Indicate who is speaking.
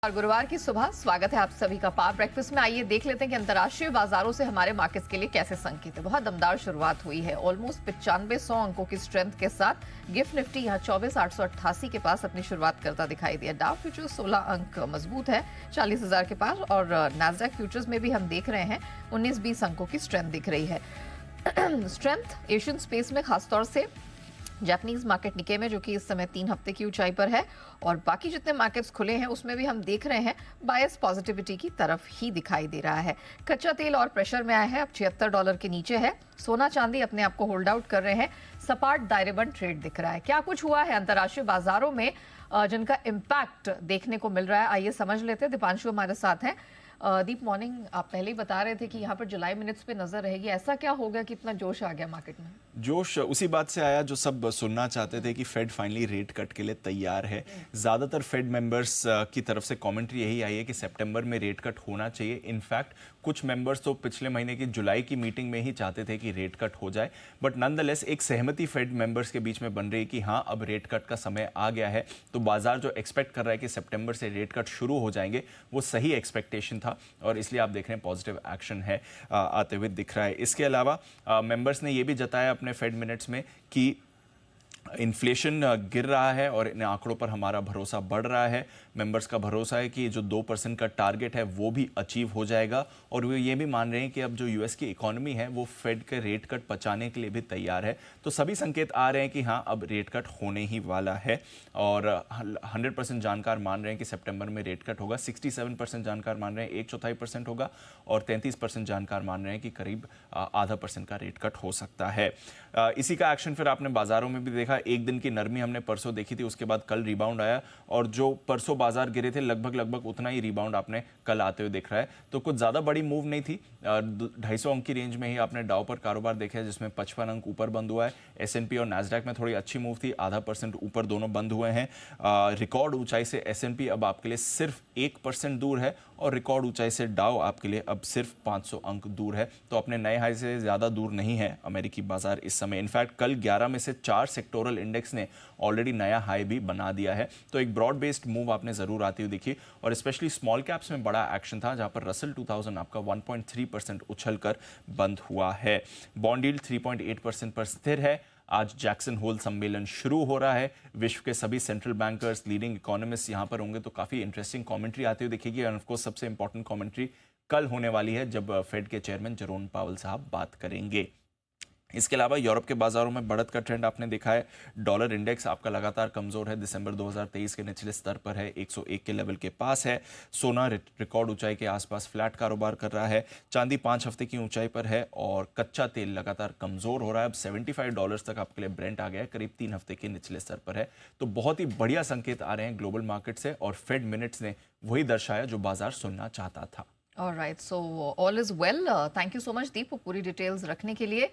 Speaker 1: और गुरुवार की सुबह स्वागत है आप सभी का पावर ब्रेकफास्ट में। आइए देख लेते हैं कि अंतर्राष्ट्रीय बाजारों से हमारे मार्केट्स के लिए कैसे संकेत है। बहुत दमदार शुरुआत हुई है। ऑलमोस्ट 9500 अंकों की स्ट्रेंथ के साथ गिफ्ट निफ्टी यहां 24,888 के पास अपनी शुरुआत करता दिखाई दिया। डाउ फ्यूचर्स 16 अंक मजबूत है 40,000 के पास, और नैस्डैक फ्यूचर्स में भी हम देख रहे हैं 19-20 अंकों की स्ट्रेंथ दिख रही है। स्ट्रेंथ एशियन स्पेस में खासतौर से जापानीज मार्केट निके में, जो कि इस समय 3 हफ्ते की ऊंचाई पर है, और बाकी जितने मार्केट्स खुले हैं उसमें भी हम देख रहे हैं बायस पॉजिटिविटी की तरफ ही दिखाई दे रहा है। कच्चा तेल और प्रेशर में आया है, अब $76 के नीचे है। सोना चांदी अपने आप को होल्ड आउट कर रहे हैं। सपाट दायरेबंद ट्रेड दिख रहा है। क्या कुछ हुआ है अंतर्राष्ट्रीय बाजारों में जिनका इम्पैक्ट देखने को मिल रहा है, आइए समझ लेते हैं। दीपांशु हमारे साथ हैं। दीप, मॉर्निंग। आप पहले ही बता रहे थे कि यहाँ पर जुलाई मिनट्स पे नजर रहेगी। ऐसा क्या हो गया कि इतना जोश आ गया मार्केट में?
Speaker 2: जोश उसी बात से आया जो सब सुनना चाहते थे कि फेड फाइनली रेट कट के लिए तैयार है। ज़्यादातर फेड मेंबर्स की तरफ से कमेंट्री यही आई है कि सितंबर में रेट कट होना चाहिए। इनफैक्ट कुछ मेंबर्स तो पिछले महीने की जुलाई की मीटिंग में ही चाहते थे कि रेट कट हो जाए, बट नॉनदलेस एक सहमति फेड मेंबर्स के बीच में बन रही है कि हाँ, अब रेट कट का समय आ गया है। तो बाजार जो एक्सपेक्ट कर रहा है कि सितंबर से रेट कट शुरू हो जाएंगे, वो सही एक्सपेक्टेशन था, और इसलिए आप देख रहे हैं पॉजिटिव एक्शन है आते हुए दिख रहा है। इसके अलावा मेंबर्स ने ये भी जताया अपने फेड मिनट्स में कि इन्फ्लेशन गिर रहा है और इन आंकड़ों पर हमारा भरोसा बढ़ रहा है। मेंबर्स का भरोसा है कि जो 2% का टारगेट है वो भी अचीव हो जाएगा, और वो ये भी मान रहे हैं कि अब जो यूएस की इकोनॉमी है वो फेड के रेट कट पचाने के लिए भी तैयार है। तो सभी संकेत आ रहे हैं कि हाँ, अब रेट कट होने ही वाला है, और 100% जानकार मान रहे हैं कि सितंबर में रेट कट होगा। 67% जानकार मान रहे हैं 1/4% होगा, और 33% जानकार मान रहे हैं कि करीब आधा % का रेट कट हो सकता है। इसी का एक्शन फिर आपने बाजारों में भी देखा। एक दिन की नरमी हमने परसों देखी थी, उसके बाद कल रिबाउंड आया, और जो परसों बाजार गिरे थे लगभग उतना ही रिबाउंड आपने कल आते हुए दिख रहा है। तो कुछ ज्यादा बड़ी मूव नहीं थी। 250 अंक की रेंज में ही आपने डाउ पर कारोबार देखा है, जिसमें 55 अंक ऊपर बंद हुआ है। S&P और नैस्डैक में थोड़ी अच्छी मूव थी, आधा % ऊपर दोनों बंद हुए हैं। रिकॉर्ड ऊंचाई से S&P अब आपके लिए सिर्फ 1% दूर है, और रिकॉर्ड ऊंचाई से डाउ आपके लिए अब सिर्फ 500 अंक दूर है। तो अपने नए हाई से ज्यादा दूर नहीं है अमेरिकी बाजार इस समय। इनफैक्ट कल 11 में से 4 सेक्टोरल इंडेक्स ने ऑलरेडी नया हाई भी बना दिया है। तो एक ब्रॉड बेस्ड मूव आपने जरूर आती हुई दिखी, और स्पेशली स्मॉल कैप्स में बड़ा एक्शन था, जहां पर रसल 2000 आपका 1.3% उछलकर बंद हुआ है। बॉन्ड यील्ड 3.8% पर स्थिर है। आज जैक्सन होल सम्मेलन शुरू हो रहा है। विश्व के सभी सेंट्रल बैंकर्स, लीडिंग इकोनॉमिस्ट यहां पर होंगे, तो काफी इंटरेस्टिंग कमेंट्री आती हुई दिखेगी। और ऑफ कोर्स सबसे इंपॉर्टेंट कमेंट्री कल होने वाली है, जब फेड के चेयरमैन जेरोम पावेल साहब बात करेंगे। इसके अलावा यूरोप के बाजारों में बढ़त का ट्रेंड आपने देखा है। डॉलर इंडेक्स आपका लगातार कमजोर है, दिसंबर 2023 के निचले स्तर पर है, 101 के लेवल के पास है। सोना रिकॉर्ड ऊंचाई के आसपास फ्लैट कारोबार कर रहा है। चांदी 5 हफ्ते की ऊंचाई पर है, और कच्चा तेल लगातार कमजोर हो रहा है। अब $75 तक आपके लिए ब्रेंट आ गया है, करीब 3 हफ्ते के निचले स्तर पर है। तो बहुत ही बढ़िया संकेत आ रहे हैं ग्लोबल मार्केट से, और फेड मिनट्स ने वही दर्शाया जो बाजार सुनना चाहता था।
Speaker 1: Alright, so all is well. Thank you so much Deep, पूरी डिटेल्स रखने के लिए।